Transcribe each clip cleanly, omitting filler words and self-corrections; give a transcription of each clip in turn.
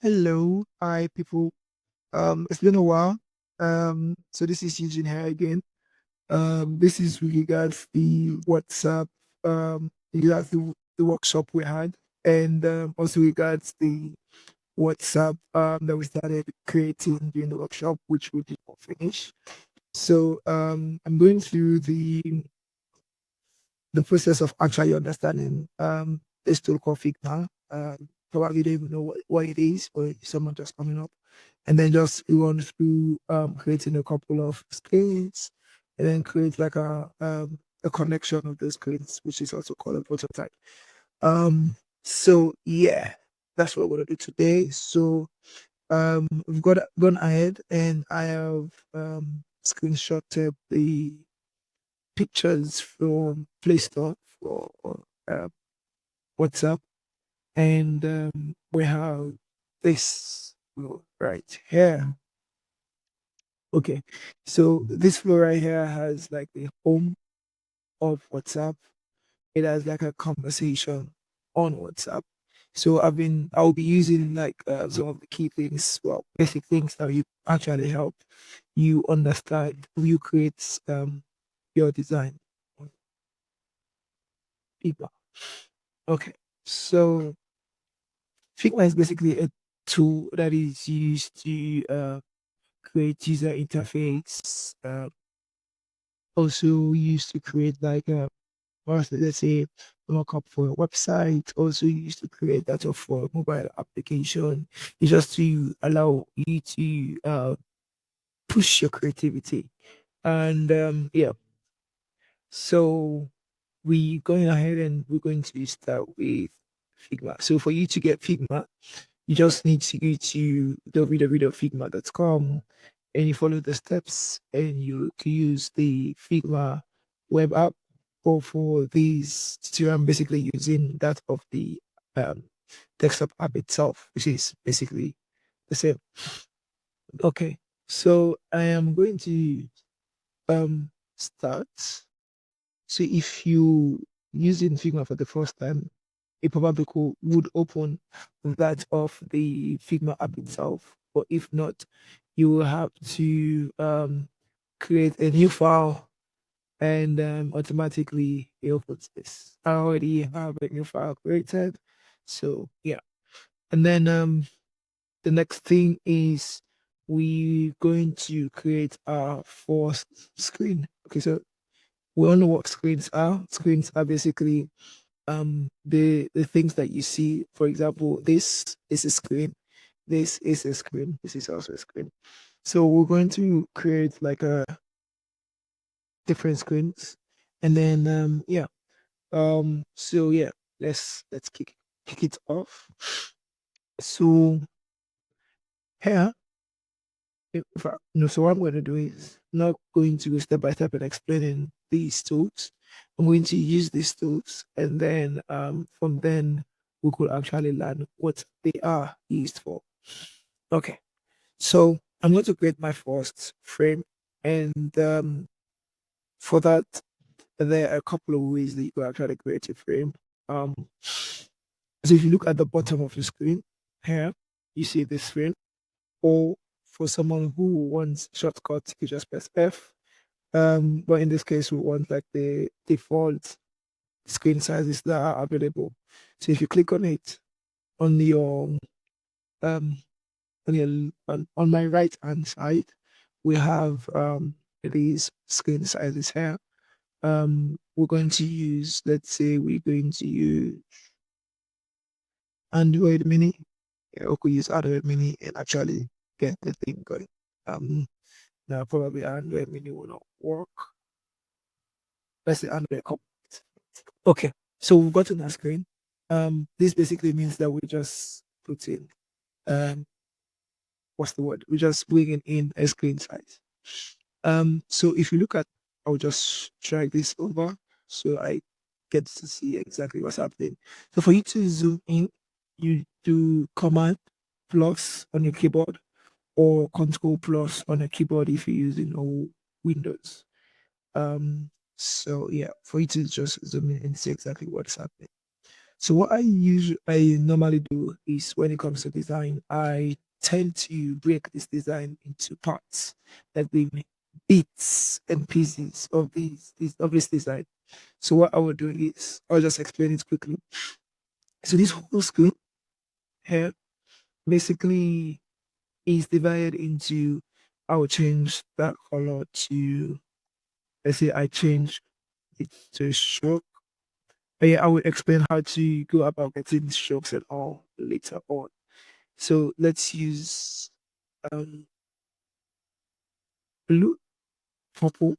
Hello, hi people. It's been a while. So this is Eugene here again. This is with regards the WhatsApp, regards the workshop we had, and also regards the WhatsApp that we started creating during the workshop, which we did not finish. So I'm going through the process of actually understanding this tool called Figma. Probably don't even know what it is, or someone just coming up, and then just run through creating a couple of screens, and then create like a connection of those screens, which is also called a prototype. So yeah, that's what we're gonna do today. So we've got gone ahead, and I have screenshotted the pictures from Play Store for uh, WhatsApp, and we have this right here. Okay, so this flow right here has like the home of WhatsApp. It has like a conversation on WhatsApp. So I'll be using like some of the key things, well, basic things that you actually help you understand, you create your design on Figma. Okay, so Figma is basically a tool that is used to create user interface. Also used to create like or let's say mock-up for a website. Also used to create data for a mobile application. It's just to allow you to push your creativity. And yeah, so we going ahead and we're going to start with Figma. So for you to get Figma, you just need to go to www.figma.com and you follow the steps and you can use the Figma web app, or for these tutorial, I'm basically using that of the um, desktop app itself, which is basically the same. Okay, so I am going to start. So if you using Figma for the first time, it probably would open that of the Figma app itself. But if not, you will have to create a new file, and automatically it opens this. I already have a new file created. So yeah. And then the next thing is we going to create our first screen. Okay, so we all know what screens are. Screens are basically the things that you see. For example, this is a screen, this is a screen, this is also a screen. So we're going to create like a different screens, and then yeah, so yeah, let's kick it off. So here, so what I'm going to do is not going to go step by step and explaining these tools. I'm going to use these tools, and then from then we could actually learn what they are used for. Okay, so I'm going to create my first frame, and for that, there are a couple of ways that you can actually create a frame. Um, so if you look at the bottom of the screen here, you see this frame. Or for someone who wants shortcuts, you just press F. But in this case, we want like the default screen sizes that are available. So if you click on it on your um on my right hand side, we have these screen sizes here. We're going to use, let's say we're going to use Android Mini. Yeah, we could use Android Mini and actually get the thing going. Um, Now probably Android Mini will not work. Let's say Android Compact. Okay, so we've gotten a screen. This basically means that we just put in what's the word? We're just bringing in a screen size. So if you look at, I'll just drag this over so I get to see exactly what's happening. So for you to zoom in, you do Command plus on your keyboard, or Control plus on a keyboard if you're using Windows. So yeah, for you to just zoom in and see exactly what's happening. So what I normally do is when it comes to design, I tend to break this design into parts, like the bits and pieces of this design. So what I will do is I'll just explain it quickly. So this whole screen here basically is divided into, I will change that color to, let's say I change it to stroke. But yeah, I will explain how to go about getting strokes and all later on. So let's use um blue, purple.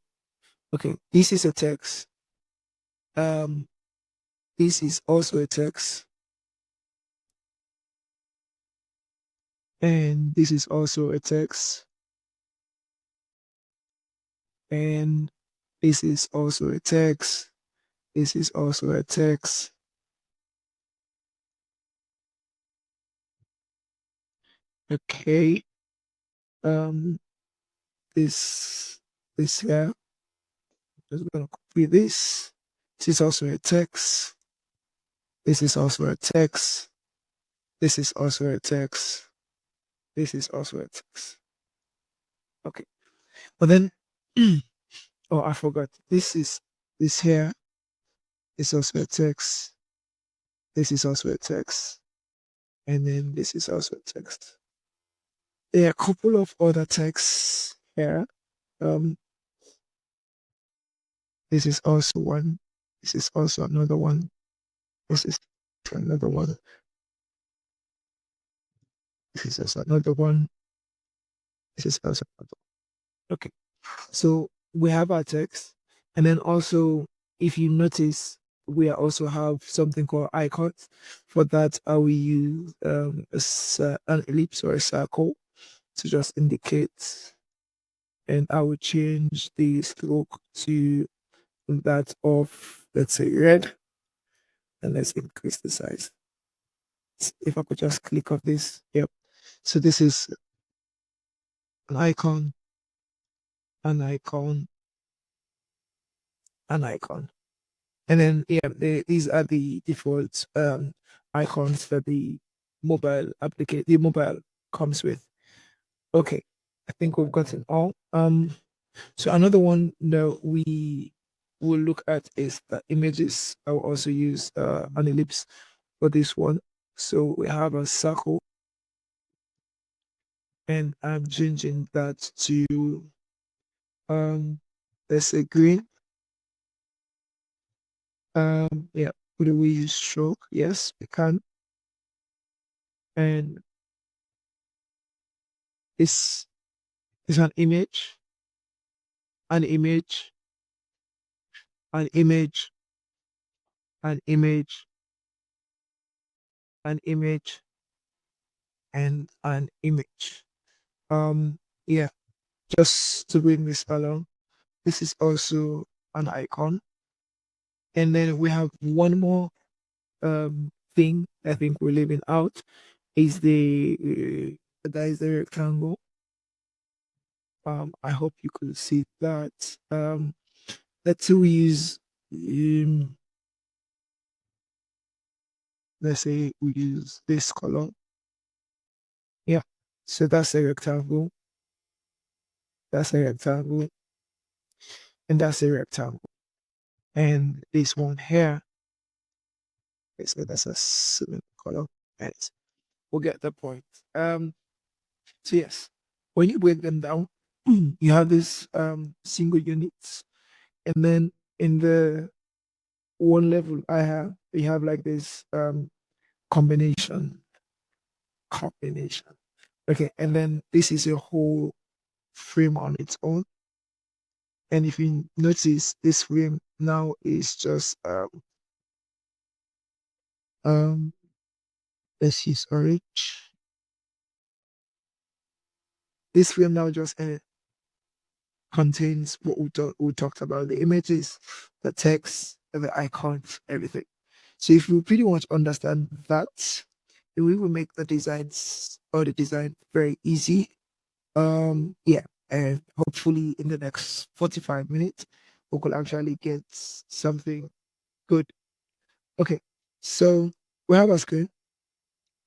Okay, this is a text. Um, this is also a text, and this is also a text, and this is also a text. This is also a text. Okay. Um, this here. Just gonna copy this. This is also a text. This is also a text. This is also a text. This is also a text. Okay. But then, oh, I forgot. This here is also a text. This is also a text. And then this is also a text. There are a couple of other texts here. Um, this is also one. This is also another one. This is another one. This is also another one. This is also another one. Okay. So we have our text, and then also, if you notice, we also have something called icons. For that, I will use an ellipse or a circle to just indicate, and I will change the stroke to that of, let's say, red, and let's increase the size. If I could just click on this, yep. So this is an icon, an icon, an icon. And then yeah, these are the default icons that the mobile comes with. Okay, I think we've gotten all. So another one that we will look at is the images. I will also use an ellipse for this one. So we have a circle, and I'm changing that to um, let's say green. Yeah, do we use stroke? Yes, we can. And this is an image, an image, an image, an image, an image, and an image. Yeah, just to bring this along, this is also an icon. And then we have one more thing I think we're leaving out is that is the rectangle. I hope you could see that. Let's say we use um, let's say we use this color. Yeah. So that's a rectangle. That's a rectangle. And that's a rectangle. And this one here, okay, so that's a cement color. And we'll get the point. So yes, when you break them down, you have this single units, and then in the one level I have, you have like this combination, combination. Okay, and then this is a whole frame on its own. And if you notice, this frame now is just um let's see, sorry. This frame now just contains what we talked about, the images, the text, and the icons, everything. So if you pretty much understand that, then we will make the designs or the design very easy. Yeah, and hopefully in the next 45 minutes, we could actually get something good. Okay. So we have our screen,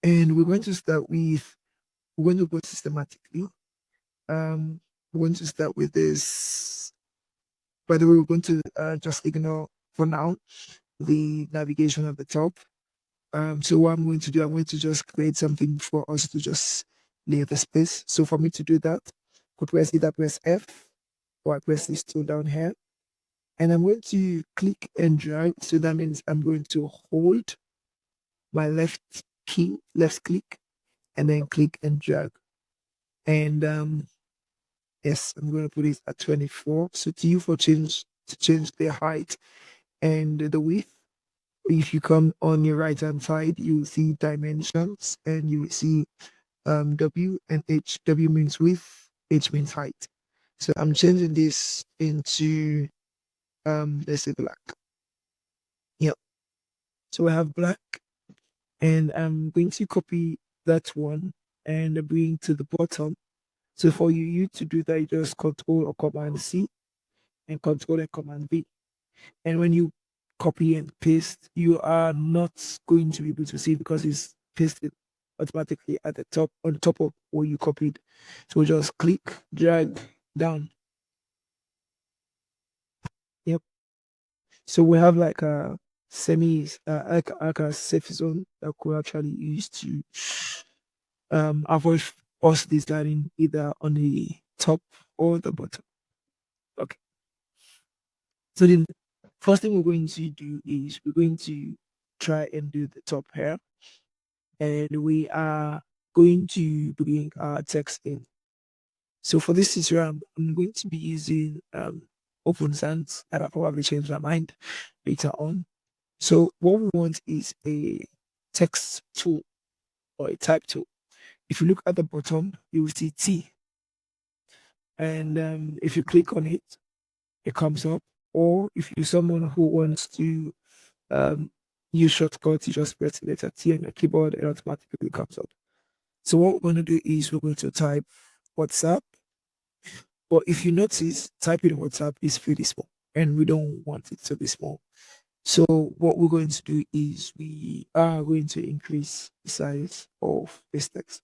and we're going to start with, we're going to go systematically. We're going to start with this. By the way, we're going to just ignore for now the navigation at the top. So what I'm going to do, I'm going to just create something for us to just leave the space. So for me to do that, could press either press F or I press this tool down here. And I'm going to click and drag. So that means I'm going to hold my left key, left click, and then click and drag. And yes, I'm going to put it at 24. So to change the height and the width. If you come on your right hand side, you will see dimensions and you will see W and H. W means width, H means height. So I'm changing this into let's say black. Yep. So I have black, and I'm going to copy that one and bring to the bottom. So for you to do that, you just Control or Command C and Control and Command V. And when you copy and paste, you are not going to be able to see because it's pasted automatically at the top on top of where you copied. So just click, drag down. Yep. So we have like a like a safe zone that could actually use to avoid us designing either on the top or the bottom. Okay. So the first thing we're going to do is we're going to try and do the top here, and we are going to bring our text in. So for this tutorial, I'm going to be using Open Sans, and I'll probably change my mind later on. So what we want is a text tool or a type tool. If you look at the bottom, you will see T, and if you click on it, it comes up. Or if you're someone who wants to um, use shortcuts, you just press the letter T on your keyboard, and automatically comes up. So what we're going to do is we're going to type WhatsApp. But if you notice, typing WhatsApp is pretty small, and we don't want it to be small. So what we're going to do is we are going to increase the size of this text.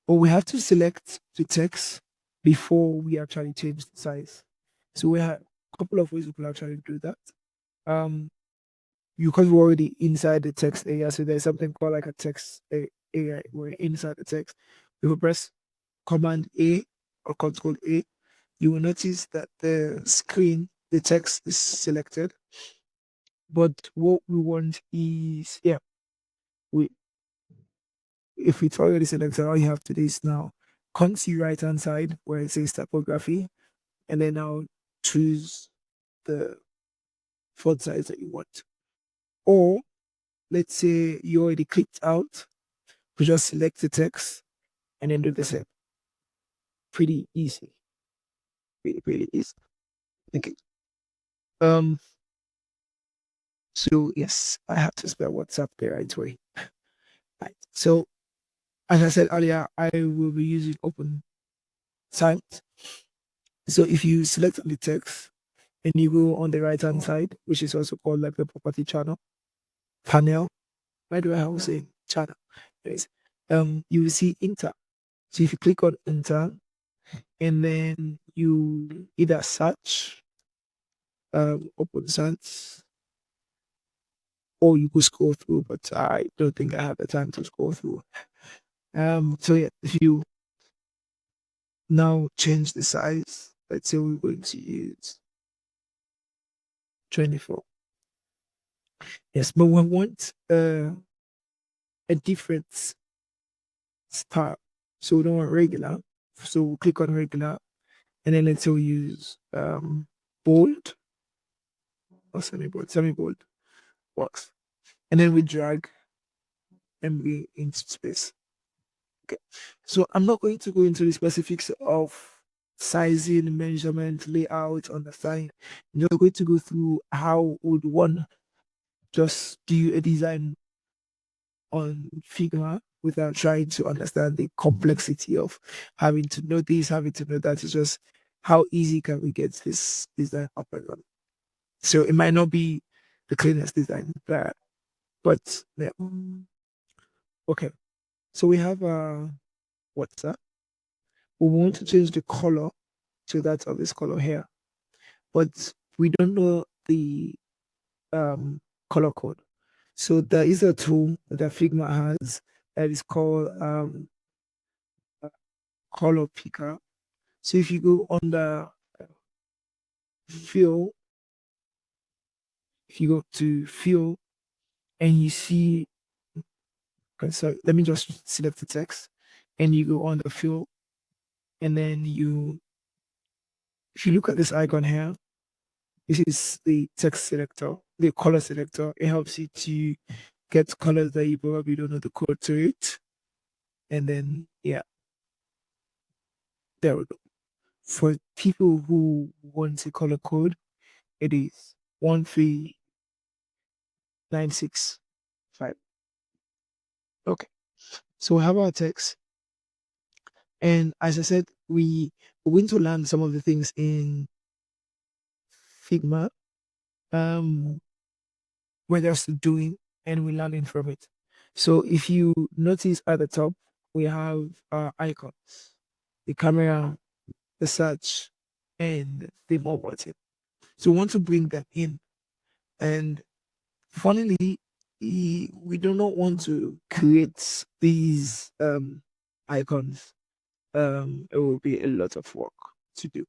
But we have to select the text before we actually change the size. So we have a couple of ways we can actually do that. Um, because we're already inside the text area, so there's something called like a text area. We're inside the text. We will press Command A or Control A. You will notice that the screen, the text is selected. But what we want is, yeah, we if it's already selected, all you have to do is now come to your right hand side where it says typography, and then now choose the font size that you want. Or let's say you already clicked out, we just select the text and then do the same. Pretty easy. Pretty easy. Okay. Um so yes, I have to spell WhatsApp the right way. Right. So as I said earlier, I will be using open site. So if you select on the text and you go on the right hand side, which is also called like the property channel panel. Why do I always say channel? Anyways, you will see enter. So if you click on enter and then you either search open science or you could scroll through, but I don't think I have the time to scroll through. So yeah, if you now change the size, let's say we're going to use 24. Yes, but we want a different style. So we don't want regular. So we'll click on regular and then let's say we use bold or semi-bold. Semi-bold works. And then we drag MB into space. Okay. So I'm not going to go into the specifics of sizing, measurement, layout, understanding. I'm just going to go through how would one just do a design on Figma without trying to understand the complexity of having to know this, having to know that. It's just how easy can we get this design up and running. So it might not be the cleanest design, but But yeah, okay. So we have what's that? We want to change the color to that of this color here, but we don't know the um color code. So there is a tool that Figma has that is called color picker. So if you go under fill, if you go to fill and you see, okay, so let me just select the text and you go on the fill and then if you look at this icon here, this is the text selector, the color selector. It helps you to get colors that you probably don't know the code to it. And then, yeah, there we go. For people who want a color code, it is 13965. Okay. So we have our text. And as I said, we're going to learn some of the things in Figma, um, we're just doing and we're learning from it. So if you notice at the top, we have our icons, the camera, the search, and the more button. So we want to bring them in. And funnily, we do not want to create these icons. It will be a lot of work to do.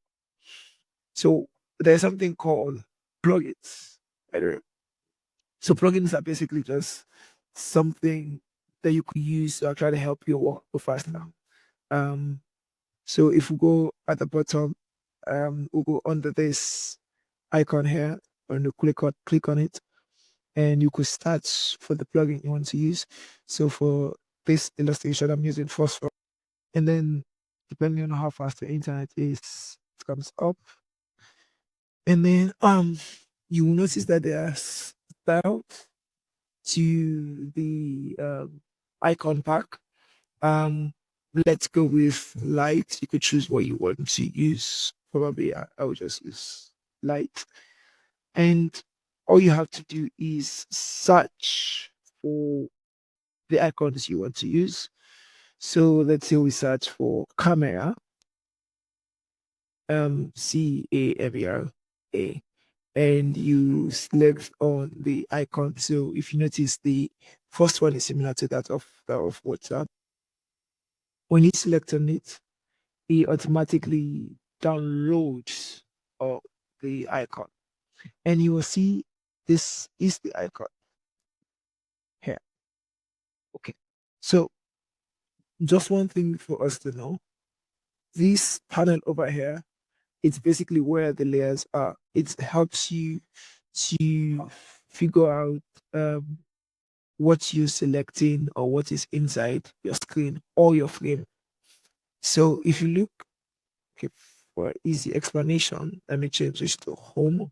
So there's something called plugins. By the way. So plugins are basically just something that you could use to actually help your work go faster. Um, so if we go at the bottom, we'll go under this icon here, and you click on it, and you could start for the plugin you want to use. So for this illustration, I'm using Phosphor, and then depending on how fast the internet is, it comes up, and then you will notice that there are styles to the icon pack. Um, let's go with light. You could choose what you want to use. Probably I will just use light. And all you have to do is search for the icons you want to use. So let's say we search for camera, CAMERA, and you select on the icon. So if you notice, the first one is similar to that of WhatsApp. When you select on it, it automatically downloads the icon, and you will see this is the icon here. Okay, so just one thing for us to know: this panel over here, it's basically where the layers are. It helps you to figure out what you're selecting or what is inside your screen or your frame. So if you look, okay, for easy explanation, let me change this to home.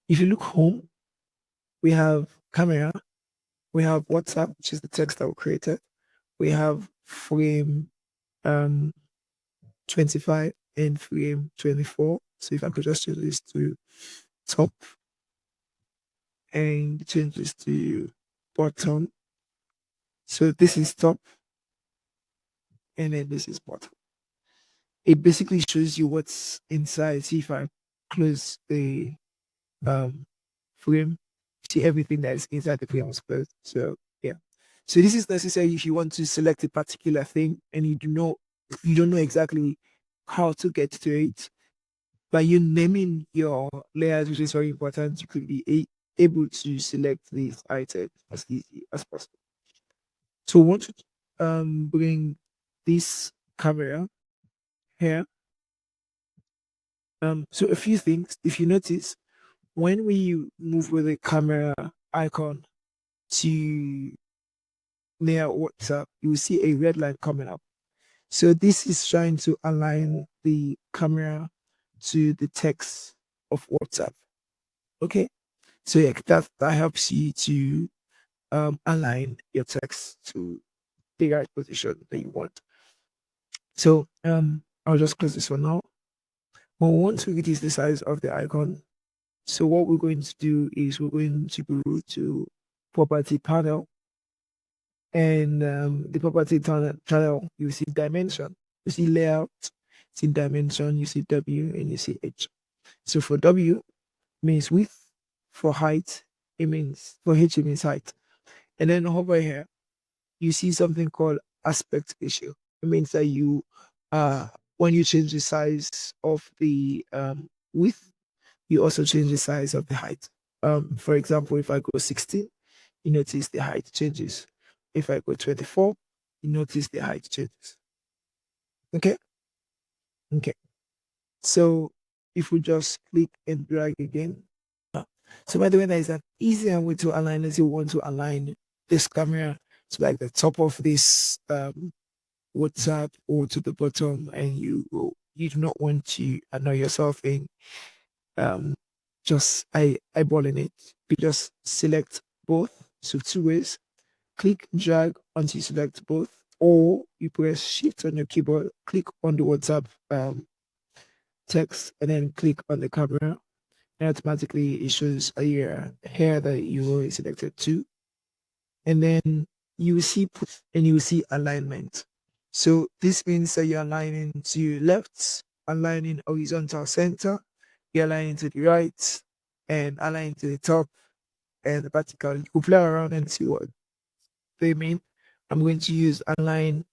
If you look home, we have camera, we have WhatsApp, which is the text that we created. We have frame um 25 and frame 24. So if I could just change this to top and change this to bottom. So this is top and then this is bottom. It basically shows you what's inside. See if I close the um frame, see everything that is inside the frame is closed. So yeah. So this is necessary if you want to select a particular thing and you don't know exactly how to get to it. By you naming your layers, which is very important, you could be able to select these items as easy as possible. So we want to bring this camera here. So a few things. If you notice, when we move with the camera icon to near WhatsApp, you will see a red line coming up. So this is trying to align the camera to the text of WhatsApp. Okay. So yeah, that helps you to align your text to the right position that you want. So I'll just close this one now. When we want to reduce the size of the icon, so what we're going to do is we're going to go to property panel, and the property channel, you see dimension, you see layout, see dimension, you see W, and you see H. So for W means width, for height, it means for H it means height. And then over here, you see something called aspect ratio. It means that you when you change the size of the width, you also change the size of the height. For example, if I go 16, you notice the height changes. If I go 24, you notice the height changes. Okay? Okay. So if we just click and drag again. So by the way, there is an easier way to align as you want to align this camera to like the top of this WhatsApp or to the bottom, and you do not want to annoy yourself in um just eyeballing it. You just select both. So two ways. Click drag until you select both, or you press shift on your keyboard, click on the WhatsApp text, and then click on the camera, and automatically it shows a year here that you already selected two. And then you will see and you will see alignment. So this means that you're aligning to left, aligning horizontal center, you're aligning to the right, and aligning to the top and the vertical. You can play around and see what they mean. I'm going to use align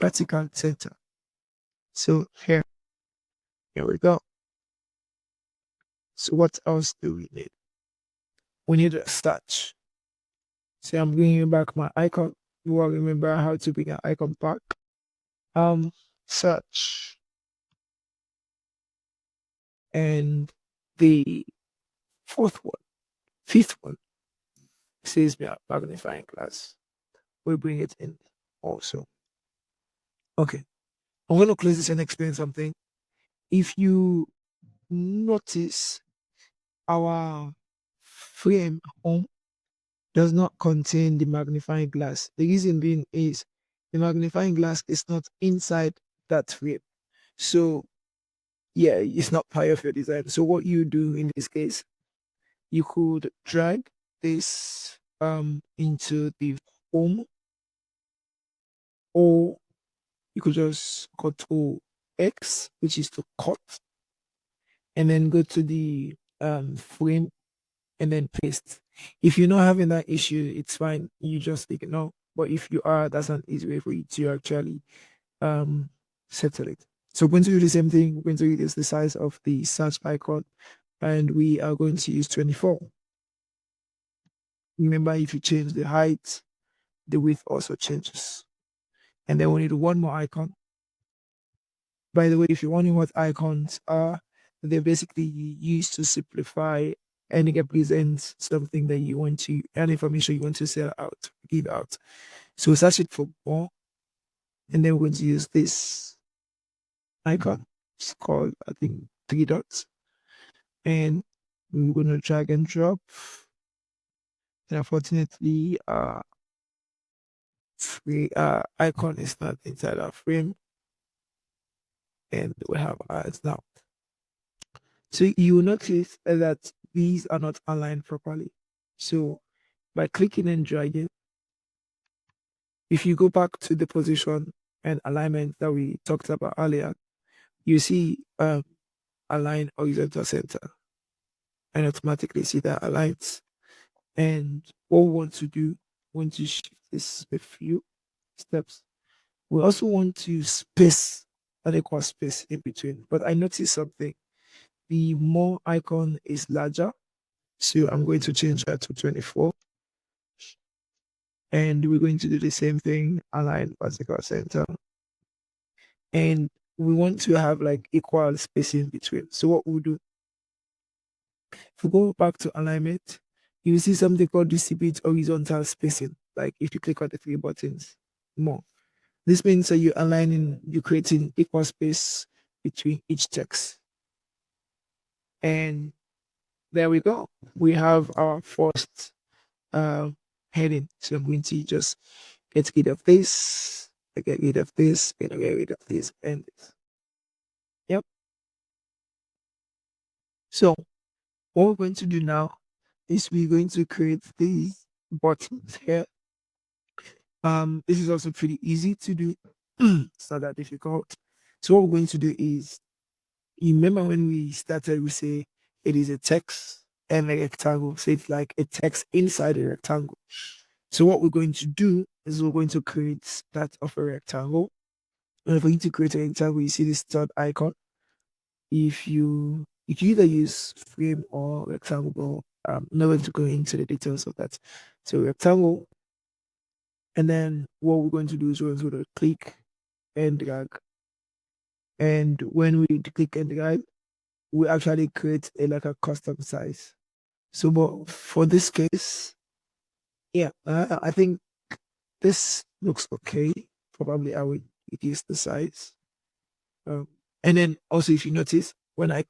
vertical center. So here we go. So what else do we need? We need a search. So I'm bringing back my icon. You will remember how to bring an icon back. Search, and the fifth one says magnifying glass. We bring it in also. Okay, I'm going to close this and explain something. If you notice, our frame home does not contain the magnifying glass. The reason being is the magnifying glass is not inside that frame. So yeah, it's not part of your design. So what you do in this case, you could drag this into the home, or you could just control X, which is to cut, and then go to the frame and then paste. If you're not having that issue, it's fine. You just ignore. But if you are, that's an easy way for you to actually um settle it. So we're going to do the same thing. We're going to reduce the size of the search icon, and we are going to use 24. Remember, if you change the height, the width also changes. And then we need one more icon. By the way, if you're wondering what icons are, they're basically used to simplify and represent something that you want to, and information you want to sell out, give out. So search it for more, and then we're going to use this icon. It's called, I think, three dots. And we're going to drag and drop. And unfortunately, free icon is not inside our frame, and we have ours now. So you will notice that these are not aligned properly. So by clicking and dragging, if you go back to the position and alignment that we talked about earlier, you see align horizontal center, and automatically see that aligns. And what we want to do, we want to shift this a few steps. We also want to space an equal space in between. But I noticed something. The more icon is larger, so I'm going to change that to 24. And we're going to do the same thing, align vertical center. And we want to have like equal spacing between. So what we'll do, if we go back to alignment, you see something called distribute horizontal spacing. Like if you click on the three buttons more. This means that you're aligning, you're creating equal space between each text. And there we go. We have our first heading. So I'm going to just get rid of this, get rid of this, get rid of this, and this. Yep. So what we're going to do now is we're going to create these buttons here. This is also pretty easy to do. It's not that difficult. So what we're going to do is, you remember when we started, we say it is a text and a rectangle. So it's like a text inside a rectangle. So what we're going to do is we're going to create that of a rectangle. And for you to create a rectangle, you see this third icon. If you either use frame or rectangle, I'm not going to go into the details of that. So rectangle, and then what we're going to do is we're going to click and drag. And when we click and drag, we actually create like a custom size. So, but for this case, yeah, I think this looks okay. Probably I would reduce the size. Um, and then also, if you notice, when I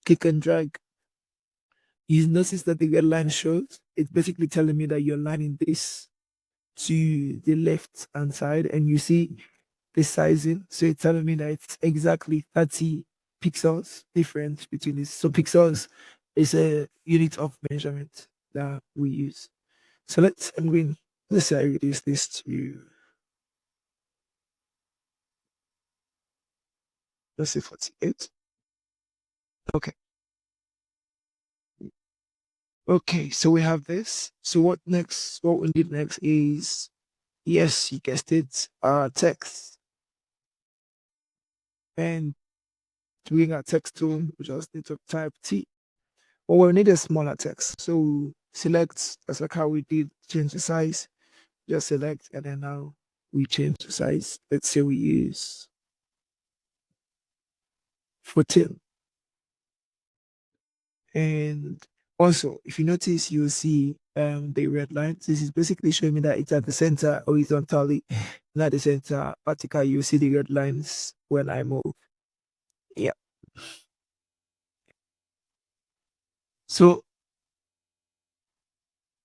click and drag, you notice that the red line shows. It's basically telling me that you're lining this to the left hand side, and you see the sizing. So it's telling me that it's exactly 30 pixels difference between this. So pixels is a unit of measurement that we use. So let's say I reduce this to, let's say 48. Okay. Okay, so we have this. So what next? What we need next is, yes, you guessed it, text. And to bring our text tool, we just need to type T. Well, we'll need a smaller text. So select, that's like how we did change the size. Just select, and then now we change the size. Let's say we use 14. And also, if you notice, you'll see the red line. This is basically showing me that it's at the center horizontally, not the center vertical. You see the red lines when I move. Yeah. So,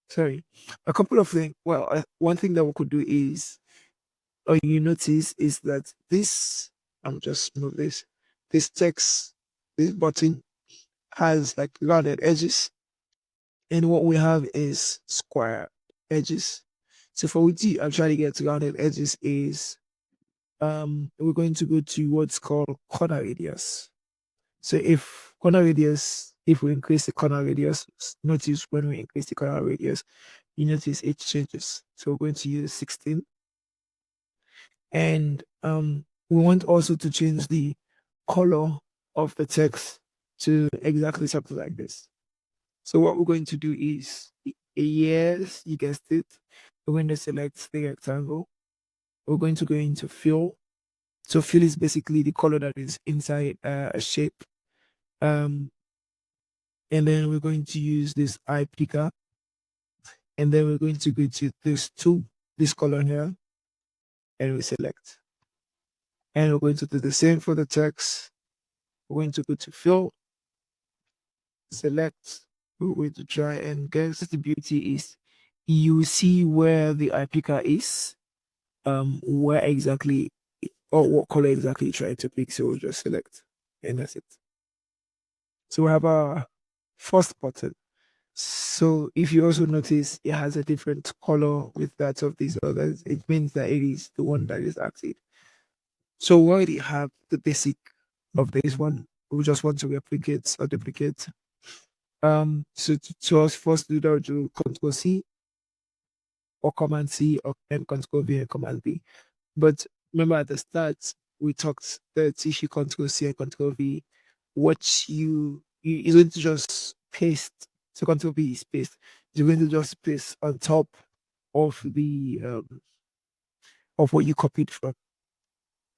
sorry, a couple of things. Well, one thing that we could do is, or you notice, is that this, I'm just move this text, this button has like rounded edges, and what we have is square edges. So for we to actually get rounded edges is, we're going to go to what's called corner radius. So if we increase the corner radius, notice when we increase the corner radius, you notice it changes. So we're going to use 16. And we want also to change the color of the text to exactly something like this. So what we're going to do is, yes, you guessed it. We're going to select the rectangle. We're going to go into fill. So fill is basically the color that is inside a shape. Um, and then we're going to use this eye picker, and then we're going to go to this color here, and we select. And we're going to do the same for the text. We're going to go to fill, select. We're going to try and guess. The beauty is, you see where the eye picker is, where exactly, or what color exactly you're trying to pick. So we'll just select, and that's it. So we have our first button. So if you also notice, it has a different color with that of these others. It means that it is the one that is active. So we already have the basic of this one. We just want to replicate or duplicate. So to us first do that, do Control C or Command C, or then Control V and Command V. But remember at the start, we talked that if you Control C and Control V, what you is going to just paste. So Control V is paste. You're going to just paste on top of the of what you copied from.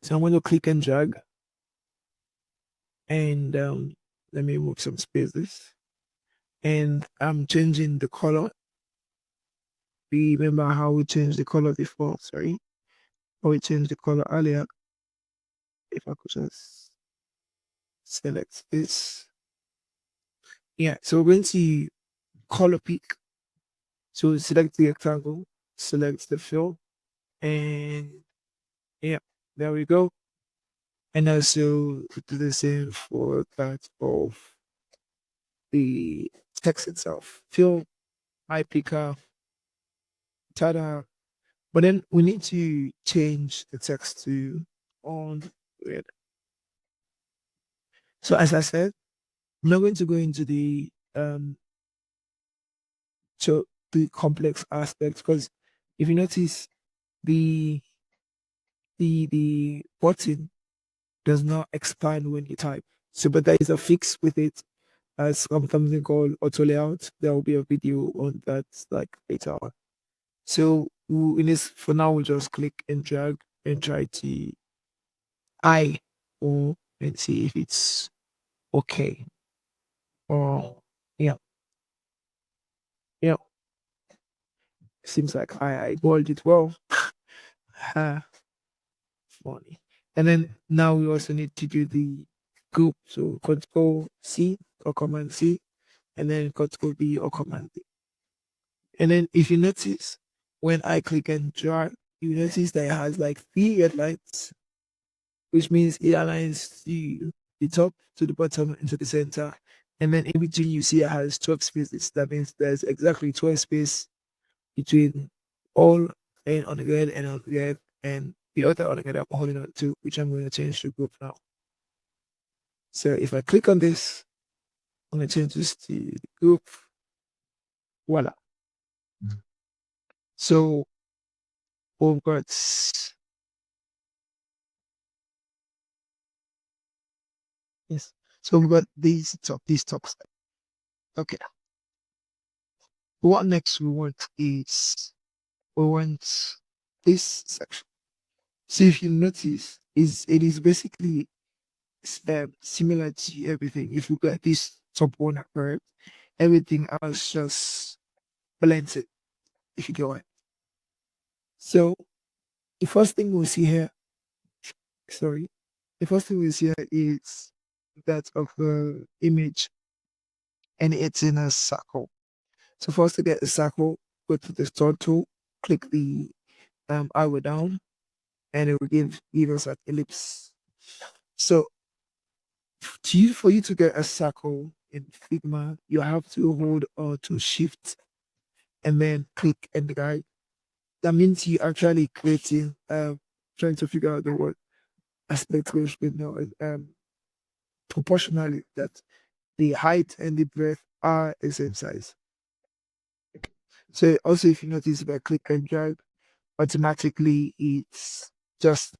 So I'm going to click and drag, and let me move some spaces. And I'm changing the color. Remember how we changed the color before? Sorry, how we changed the color earlier. If I could just select this. Yeah, so we're going to color pick. So select the rectangle, select the fill, and yeah, there we go. And also do the same for that of the text itself. Fill my picker, tada. But then we need to change the text to on red. So as I said, I'm not going to go into so the complex aspects because if you notice the the button does not expand when you type. So but there is a fix with it as something called auto layout. There will be a video on that like later on. So in this for now we'll just click and drag and try to I or and see if it's okay. Or yeah, yeah. Seems like I boiled it well. Ha, funny. And then now we also need to do the group. So Control C or Command C, and then Control V or Command V. And then if you notice, when I click and drag, you notice that it has like three red lines, which means it aligns the top to the bottom and to the center. And then in between, you see it has 12 spaces. That means there's exactly 12 space between all and on the red and on the red and the other on the red I'm holding on to, which I'm going to change to group now. So if I click on this, I'm going to change this to the group. Voila. So we've got yes. So we've got these tops. Okay. What next we want is we want this section. So if you notice, is it is basically similar to everything. If you got this top one correct, everything else just blends it. If you get it. So the first thing we see here, sorry, the first thing we see here is that of the image, and it's in a circle. So first to get a circle, go to the start tool, click the arrow down, and it will give us an ellipse. So for you to get a circle in Figma, you have to hold or to shift and then click and drag. That means you actually creating trying to figure out the word aspect ratio now proportionally that the height and the breadth are the same size. So also if you notice if I click and drag, automatically it's just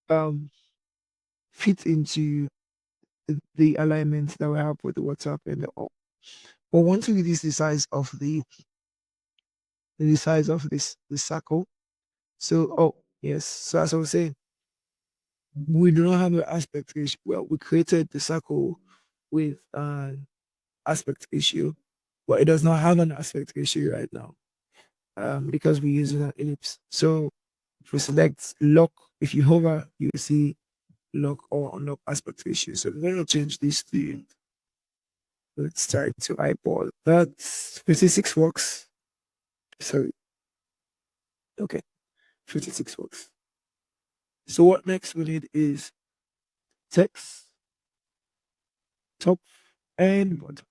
um fit into the alignment that we have with the WhatsApp and the all. But once we reduce the size of this circle, so oh yes, so as I was saying, we do not have an aspect ratio. Well, we created the circle with an aspect ratio, but it does not have an aspect ratio right now because we're using an ellipse. So if we select lock, if you hover, you will see lock or unlock aspect ratio. So we're going to change this to, let's try to eyeball. That's 56 works. Sorry. Okay. 56 works. So what next we need is text, top, and bottom.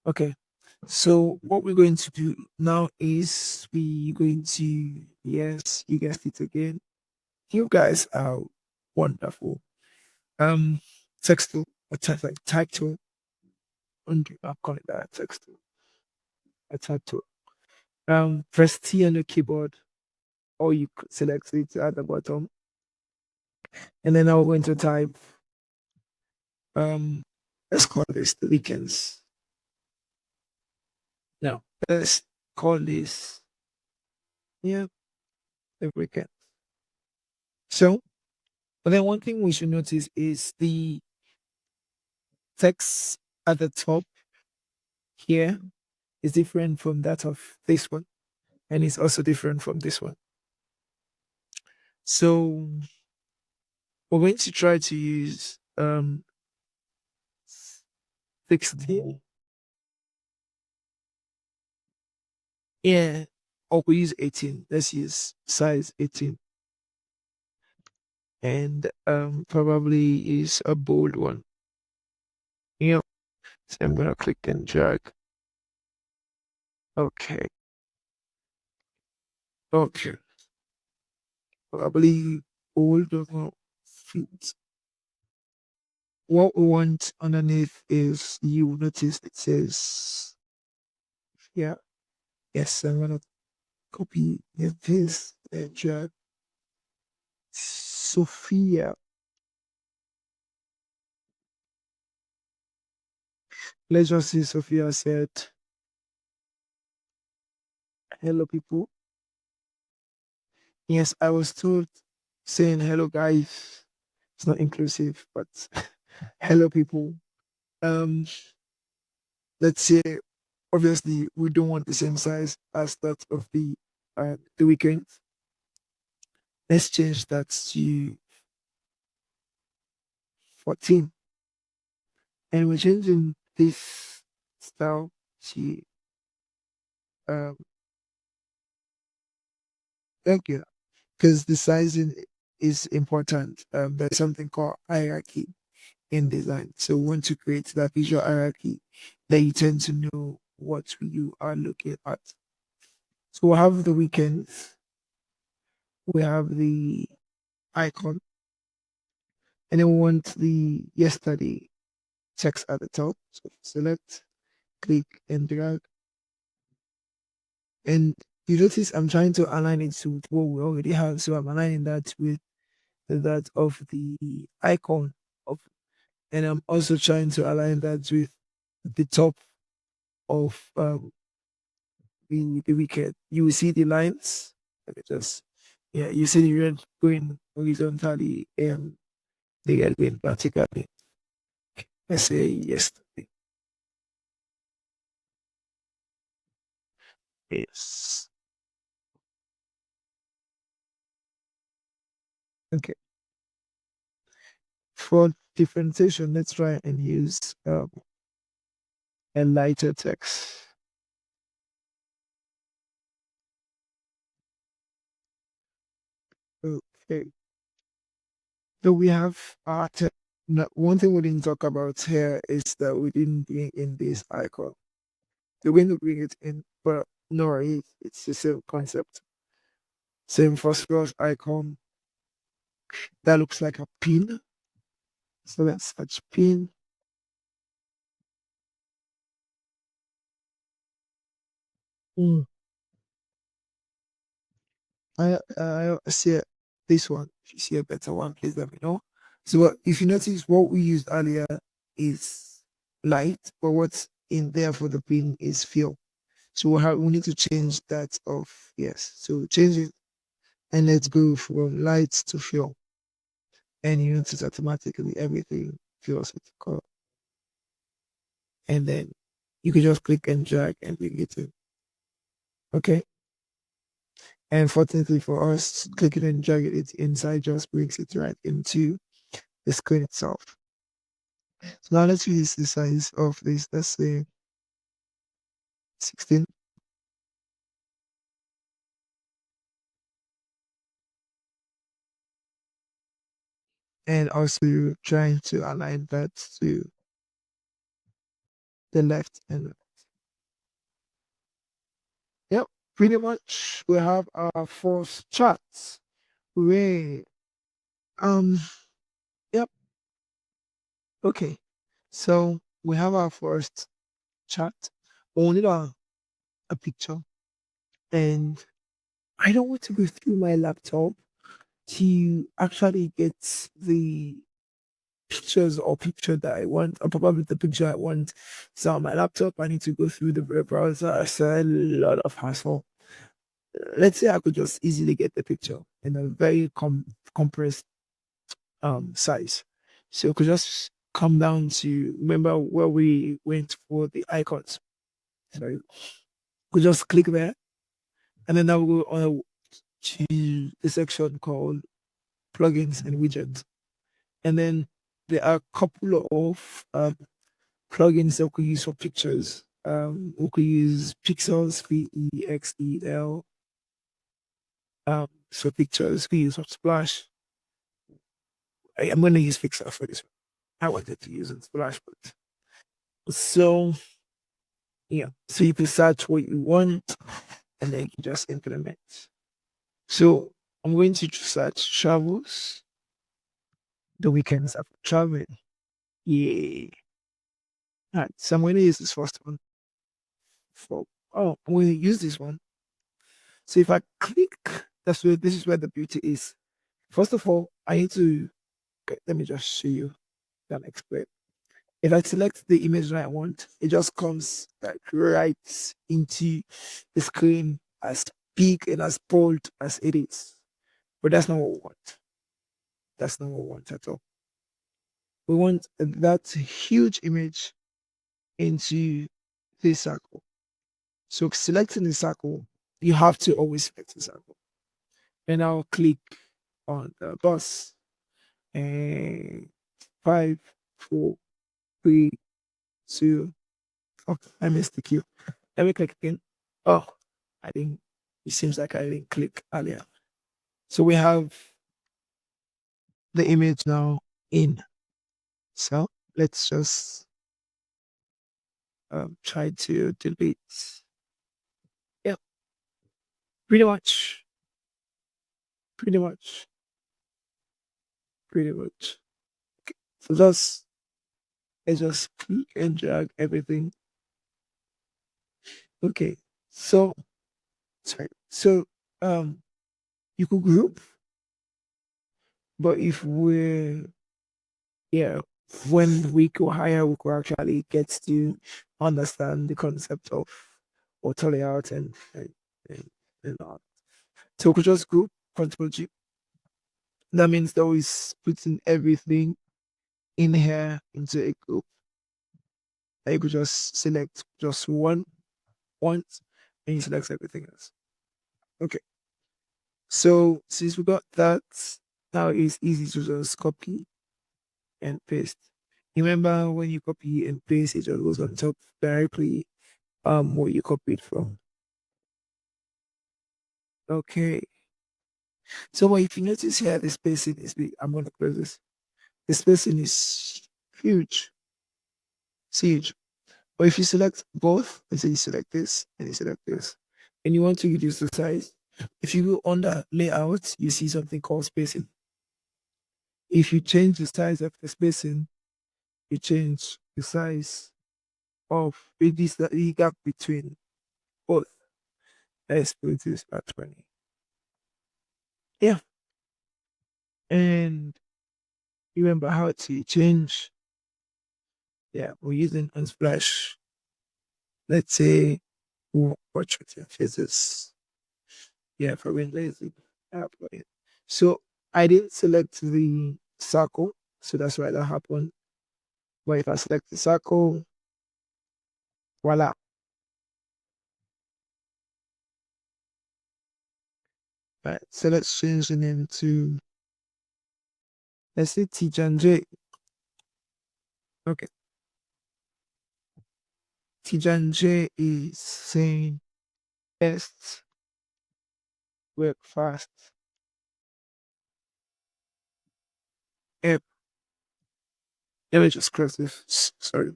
Okay. So what we're going to do now is we're going to, yes, you guessed it again. You guys are wonderful. Text tool, a like type tool, and I'll call it that text tool, a type tool. Press T on the keyboard, or you could select it at the bottom, and then I'm going to type. Let's call this the weekends. No, let's call this yeah the weekend. So, but then one thing we should notice is the text at the top here is different from that of this one, and it's also different from this one. So we're going to try to use 16. Yeah, or we use 18. Let's use size 18. And probably is a bold one. So I'm gonna click and drag. Okay. Okay. Probably all does not fit. What we want underneath is you will notice it says, yeah, yes, I'm gonna copy and paste and drag Sophia. Let's just see Sophia said, hello people. Yes, I was told saying hello guys. It's not inclusive, but hello people. Um, let's say obviously we don't want the same size as that of the weekend. Let's change that to 14. And we're changing this style to um thank you. Because the sizing is important. There's something called hierarchy in design. So we want to create that visual hierarchy that you tend to know what you are looking at. So we'll have the weekends, we have the icon, and then we want the yesterday text at the top. So select, click, and drag. And you notice I'm trying to align it to what we already have. So I'm aligning that with that of the icon of, and I'm also trying to align that with the top of the wicket. You will see the lines. Let me just, yeah, you see the red going horizontally and the red going vertically. Let's say yesterday. Yes. Okay. For differentiation, let's try and use a lighter text. Okay. So we have our one thing we didn't talk about here is that we didn't bring in this icon. We're going to bring it in, but no worries, it's the same concept. Same phosphorus icon that looks like a pin. So let's search pin. Mm. I see this one. If you see a better one, please let me know. So if you notice what we used earlier is light, but what's in there for the pin is fill. So we need to change that off. Yes. So change it and let's go from light to fill. And you notice automatically everything fills with color. And then you can just click and drag and bring it in. Okay. And fortunately for us, clicking and dragging it inside just brings it right into the screen itself. So now let's use the size of this. Let's say 16. And also trying to align that to the left and yep, pretty much we have our first charts. Wait, um, yep, okay. So we have our first chart. We need a picture, and I don't want to go through my laptop to actually get the pictures or picture that I want, or probably the picture I want. So on my laptop, I need to go through the browser. It's a lot of hassle. Let's say I could just easily get the picture in a very compressed size. So it could just come down to remember where we went for the icons. So you could just click there, and then I will go on to the section called plugins and widgets. And then there are a couple of plugins that we could use for pictures. We could use Pixels, Pexel, for pictures. We use Splash. I'm going to use Pixel for this one. I wanted to use Splash, but So yeah, so you can search what you want and then you just implement. So I'm going to search travels, the weekends after traveling. Yeah. All right, so I'm going to use this first one for, oh, I'm going to use this one. So if I click, this is where the beauty is. First of all, I need to, okay, let me just show you, then explain. If I select the image that I want, it just comes like right into the screen as big and as bold as it is. But that's not what we want. That's not what we want at all. We want that huge image into this circle. So selecting the circle, you have to always select the circle. And I'll click on the bus. And 5, 4, 3, 2. Oh, I missed the cue. Let me click again. Oh, I didn't. It seems like I didn't click earlier. So we have the image now in. So let's just try to delete. Yeah, pretty much, pretty much, pretty much. So let's just click and drag everything. Okay. So sorry. So you could group, but if we're yeah, when we go higher, we could actually get to understand the concept of auto layout and, and all. So we could just group Control G. That means that we're putting everything in here into a group. And you could just select just one once and you select everything else. Okay. So since we got that, now it's easy to just copy and paste. Remember when you copy and paste, it just goes on top directly what you copied from. Okay. So what if you notice here the spacing is big, I'm gonna close this. The spacing is huge. It's huge. But if you select both, let's say you select this and you select this, and you want to reduce the size, if you go under layout, you see something called spacing. If you change the size of the spacing, you change the size of it is the gap between both. Let's put this at 20. Yeah. And remember how to change. Yeah, we're using Unsplash. Let's say portrait and faces. Yeah, for being lazy. So I didn't select the circle, so that's why that happened. But if I select the circle, voila. Right. So let's change the name to, let's say Tijan J. Okay. Tijan J is saying best, work fast. Yep. Let me just cross this. Sorry.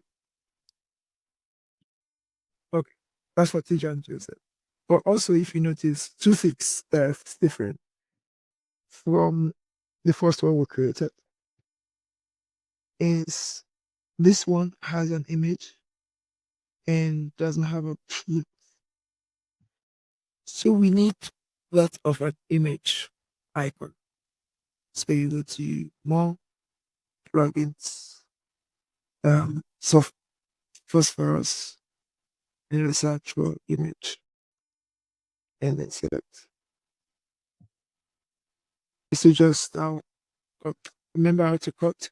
Okay. That's what Tijan J said. But also, if you notice, two things that's different from the first one we created is this one has an image and doesn't have a P. So we need that of an image icon. So you go to more plugins, soft phosphorus, and then search for image, and then select. So just now, cut. Remember how to cut?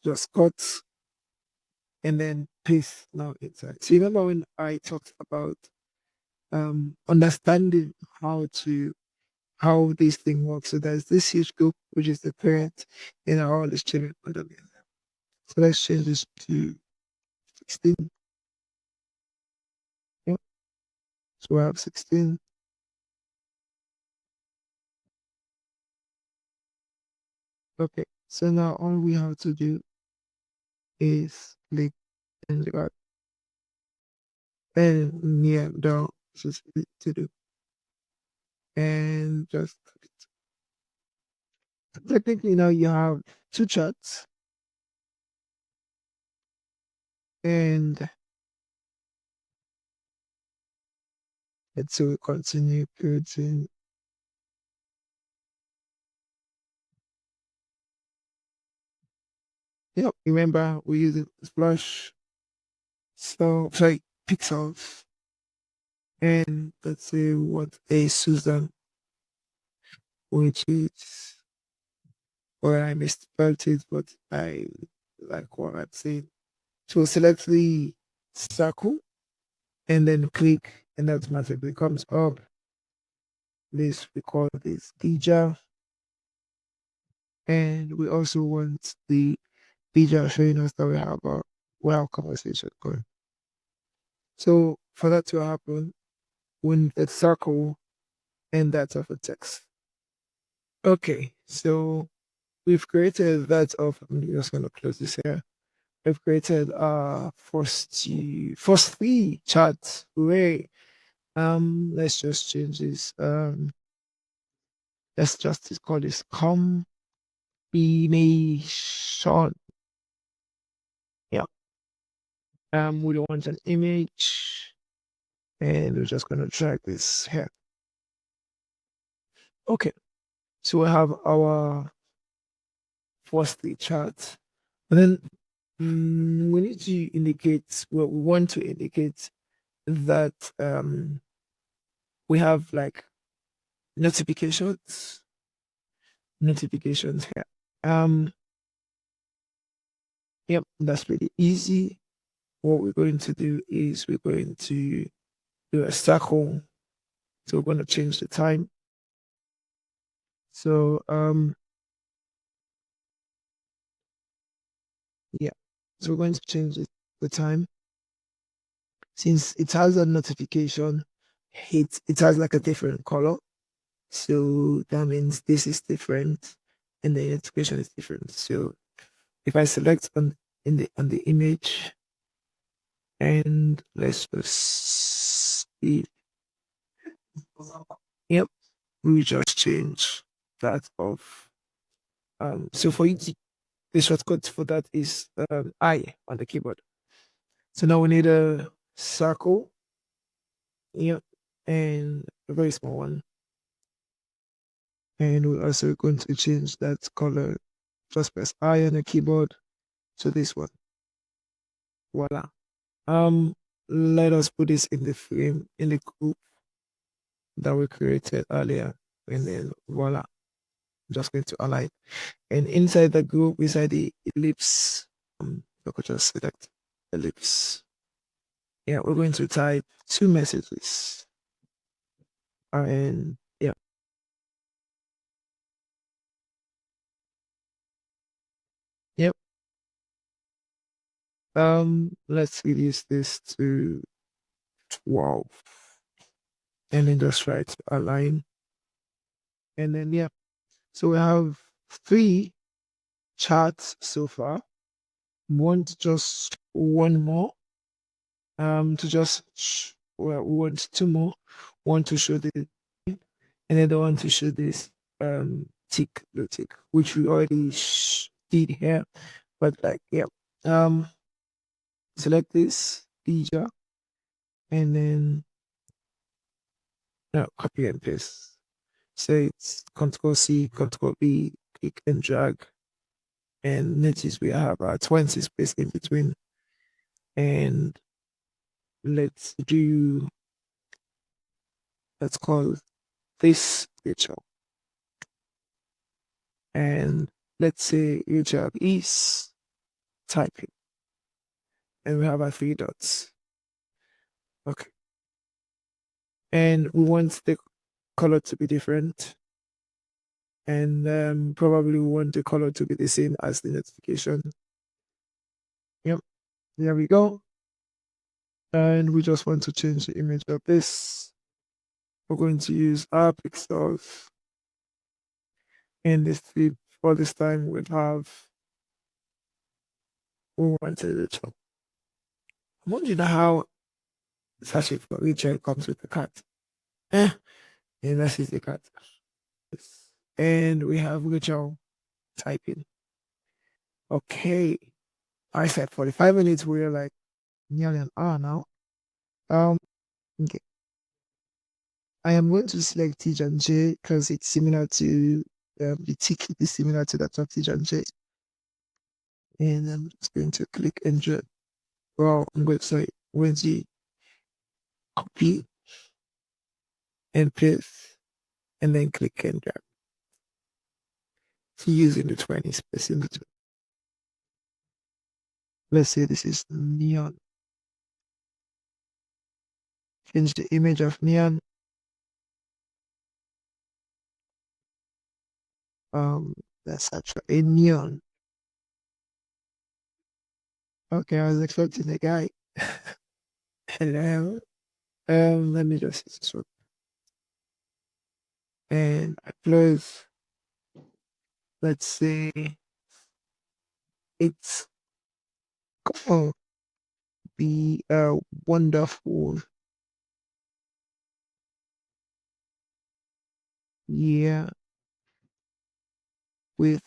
Just cut and then paste now inside. So remember when I talked about understanding how this thing works. So there's this huge group which is the parent and all the children underneath. So let's change this to 16. Yep. So we have 16. Okay. So now all we have to do is click and got and yeah, down to do and just technically now you have two charts and let's so continue creating. Yep, remember we use splash so sorry pixels and let's say what a Susan which is or I misspelled it but I like what I'm saying. So select the circle and then click and automatically comes up. This we call this teacher and we also want the teacher showing us that we have a well conversation going. So for that to happen, we need a circle and that's of a text. Okay, so we've created that of I'm just gonna close this here. We've created first three charts. Hooray. Let's just change this. Let's just call this combination. Yeah. We don't want an image, and we're just gonna drag this here. Okay. So we have our first three charts, and then we need to indicate what we want to indicate that we have like notifications here. Um, yep, that's pretty easy. What we're going to do is we're going to do a circle. So we're going to change the time. So yeah. So we're going to change the time. Since it has a notification, it has like a different color. So that means this is different and the notification is different. So if I select on the image and let's just see. Yep, we just change that of so for you to the shortcut for that is I on the keyboard. So now we need a circle. Yep. And a very small one. And we're also going to change that color. Just press I on the keyboard to this one. Voila. Let us put this in the frame in the group that we created earlier. And then voila. I'm just going to align. And inside the group, inside the ellipse, I could just select ellipse. Yeah, we're going to type two messages. And yeah, yep. Let's reduce this to 12 and then just try to align. And then yeah, so we have three charts so far. Want just one more. To just well, we want two more. One to show the another one to show this tick the tick, which we already did here. But like yeah, um, select this feature and then copy and paste. So it's Control C, Control V, click and drag, and notice we have our 20 space in between. And let's let's call this picture. And let's say your job is typing. And we have our three dots. Okay. And we want the color to be different. And probably we want the color to be the same as the notification. Yep. There we go. And we just want to change the image of this. We're going to use our pixels. And this flip for this time we'll have we wanted it. I'm wondering how searching for Rachel comes with the cat. Eh, and that is the cat. Yes. And we have Rachel typing. Okay. I said 45 minutes. We're like nearly an hour now. Um, okay. I am going to select T and J because it's similar to the ticket is similar to that of T and J. And I'm just going to click enter. Well, I'm going to copy and paste and then click enter. So using the 20 space in between. Let's say this is neon. Change the image of neon. That's actually a neon. Okay, I was expecting a guy. Hello. Let me just see this one. And I close. Let's say it's gonna be a wonderful year with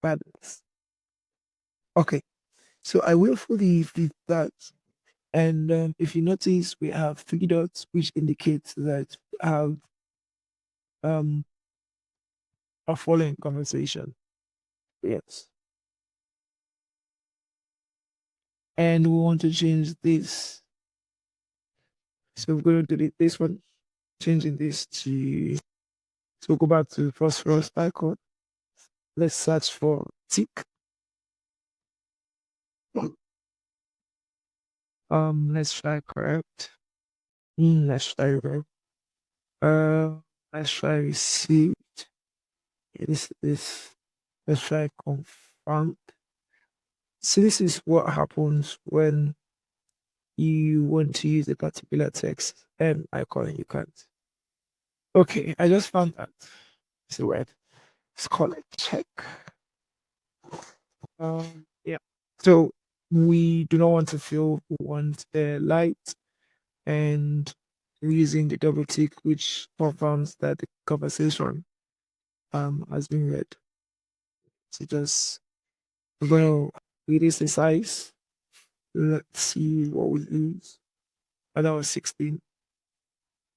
balance. Okay, so I will fully leave that. And if you notice, we have three dots, which indicates that we have um, a following conversation. Yes. And we want to change this. So we're going to delete this one, changing this to, so go back to Phosphor Icon. Let's search for tick. Let's try correct. Let's try correct. Uh, let's try received. Yeah, this. Let's try confirmed. So this is what happens when you want to use a particular text and icon you can't. Okay, I just found that. It's a word. Let's call it check. Yeah. So we do not want to fill, we want the light and using the double tick, which confirms that the conversation has been read. So just we're gonna reduce the size. Let's see what we lose. And that was 16.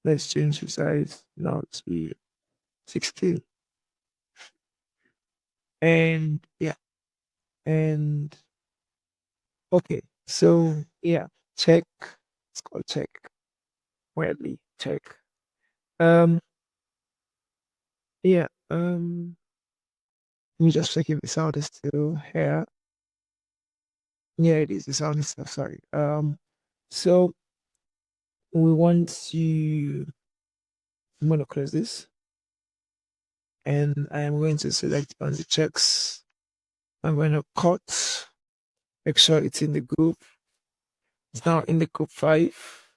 Let's change the size now to 16. And yeah, and okay. So yeah, check. It's called check. Weirdly, check. Um yeah, let me just check if the sound is still here. Yeah, it is. The sound is still sorry. So we want to I'm gonna close this and I am going to select on the checks. I'm going to cut, make sure it's in the group. It's now in the group 5.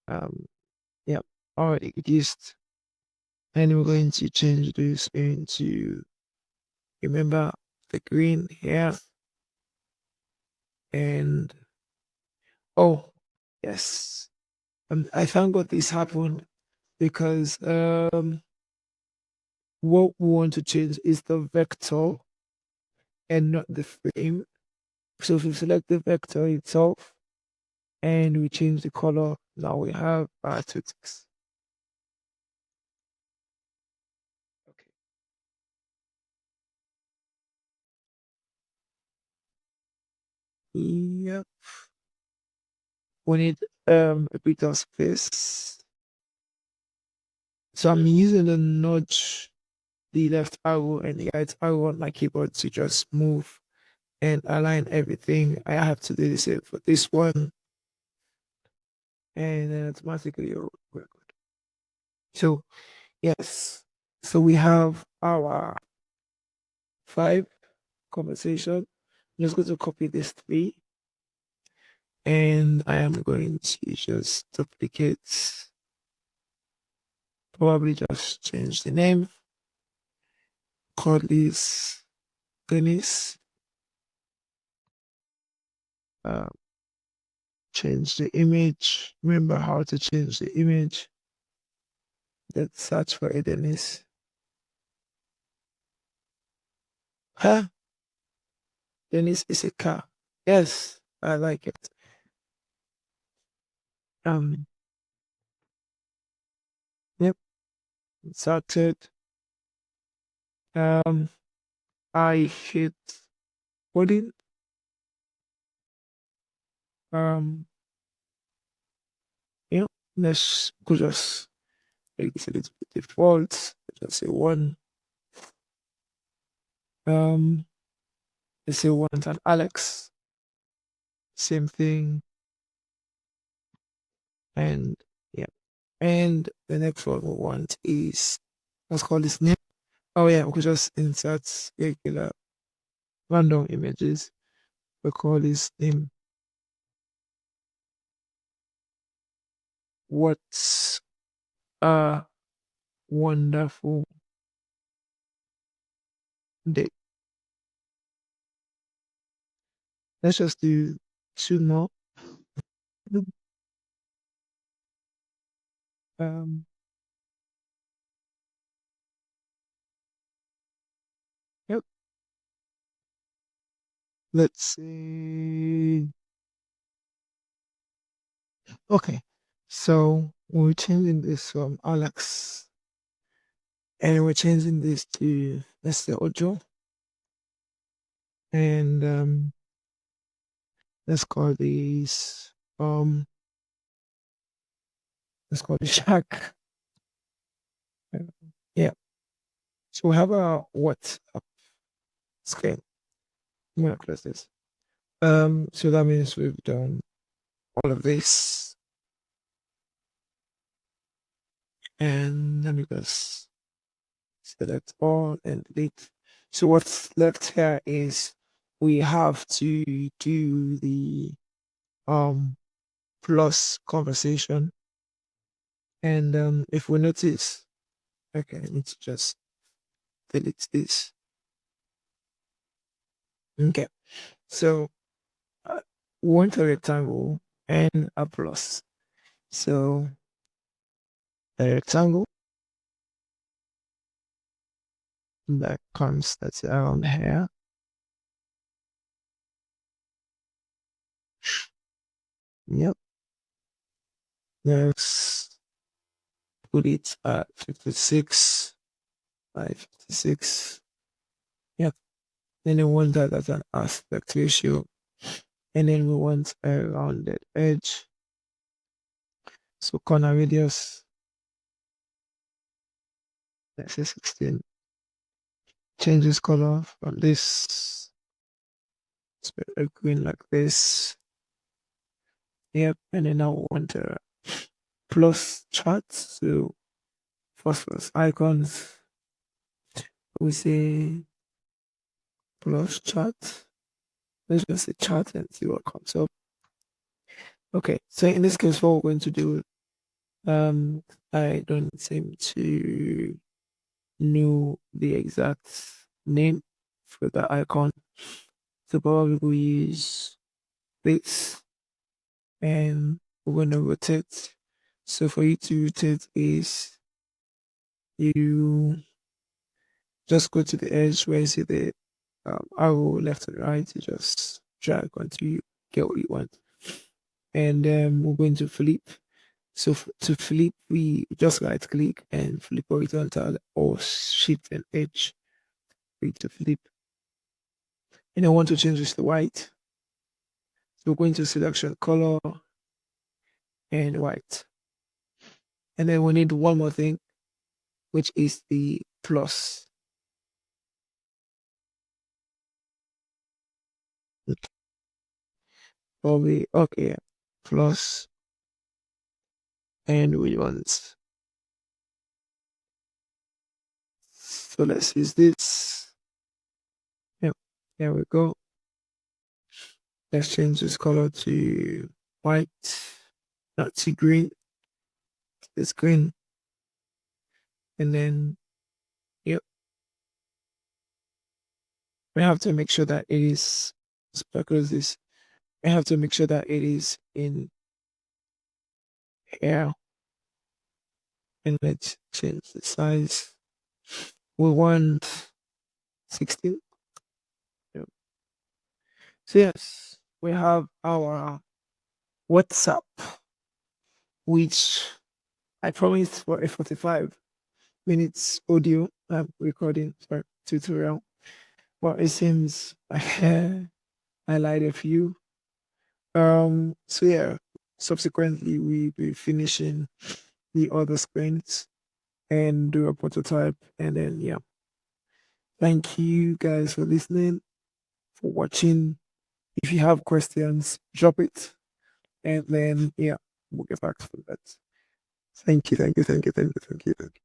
Um, yeah, already reduced. And we're going to change this into, remember the green here. And oh, yes. I thank God this happened because what we want to change is the vector and not the frame. So if we select the vector itself and we change the color, now we have our two ticks. Okay. Yep. We need a bit of space. So I'm using the nudge, the left arrow and the right arrow on my keyboard to just move and align everything. I have to do the same for this one, and then automatically we're good. So yes, so we have our 5 conversation. I'm just going to copy this 3, and I am going to just duplicate. Probably just change the name. Call this Dennis. uh, change the image. Remember how to change the image. Let's search for it, Dennis. Huh? Dennis is a car. Yes, I like it. Um, yep, started. Um, I hit coding. Um, yeah, let's go just make this a little bit default. Just say one. Um, let's say one and Alex. Same thing. And yeah. And the next one we want is, let's call this name. Oh yeah, we could just insert regular random images. We call this name. What's a wonderful day? Let's just do two more. Um, yep. Let's see. Okay. So we're changing this from Alex and we're changing this to, let's say, Ojo. And let's call these let's call this Shack. Yeah. So we have a what scale. I'm gonna close this. So that means we've done all of this. And let me just select all and delete. So what's left here is we have to do the um plus conversation. And if we notice, okay, I need to just delete this. Okay. So we want a rectangle and a plus. So a rectangle that comes that's around here. Yep. Let's put it at 56 by 56. Yep. Then we want that as an aspect ratio. And then we want a rounded edge. So corner radius, let's say 16. Change this color from this a green like this. Yep. And then now we want a plus chart. So phosphor icons, we say plus chart. Let's just say chart and see what comes up. Okay, so in this case, what we're going to do, I don't seem to know the exact name for the icon. So probably we'll use this and we're going to rotate. So for you to rotate is you just go to the edge where you see the arrow left and right. You just drag until you get what you want. And we're going to flip. So to flip, we just right click and flip horizontal or shift and edge for it to flip. And I want to change this to white. So we're going to selection color and white. And then we need one more thing, which is the plus. Probably okay. Plus, and we want, so let's use this. Yep, there we go. Let's change this color to white, not to green. It's green. And then, yep, we have to make sure that it is, let's close this. I have to make sure that it is in here, and let's change the size. We want 16. Yep. So yes, we have our WhatsApp, which I promised for a 45 minutes audio recording for tutorial. But it seems I lied a few. So yeah, subsequently we'll be finishing the other screens and do a prototype, and then yeah. Thank you guys for listening, for watching. If you have questions, drop it, and then yeah, we'll get back to that. Thank you, thank you, thank you, thank you, thank you.